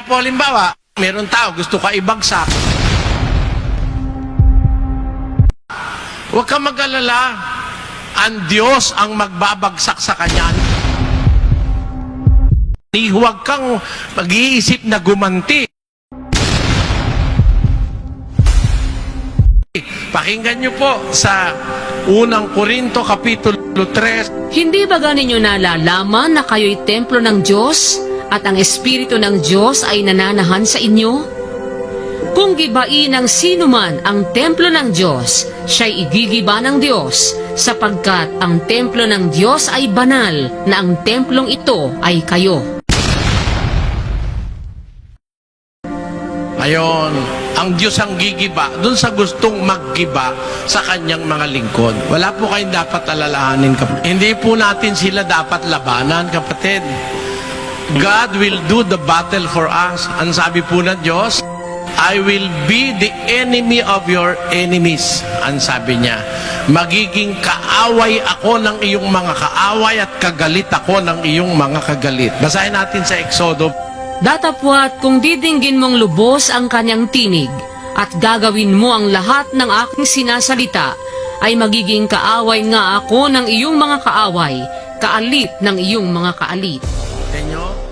po halimbawa, meron tao gusto ka ibagsak. Huwag ka mag-alala. Ang Diyos ang magbabagsak sa kanya. Huwag kang mag-iisip na gumanti. Pakinggan niyo po sa unang Korinto Kapitulo 3. Hindi ba ninyo nalalaman na kayo'y templo ng Diyos at ang Espiritu ng Diyos ay nananahan sa inyo? Kung gibain ng sino man ang templo ng Diyos, siya'y igigiba ng Diyos, sapagkat ang templo ng Diyos ay banal, na ang templong ito ay kayo. Ayon, ang Diyos ang gigiba dun sa gustong maggiba sa kanyang mga lingkod. Wala po kayong dapat alalahanin, kapatid. Hindi po natin sila dapat labanan, kapatid. God will do the battle for us. Ang sabi po ng Diyos, I will be the enemy of your enemies. Ang sabi niya, magiging kaaway ako ng iyong mga kaaway at kagalit ako ng iyong mga kagalit. Basahin natin sa Exodo. Datapwat kung didinggin mong lubos ang kanyang tinig at gagawin mo ang lahat ng aking sinasalita, ay magiging kaaway nga ako ng iyong mga kaaway, kaalit ng iyong mga kaalit. Tenyo?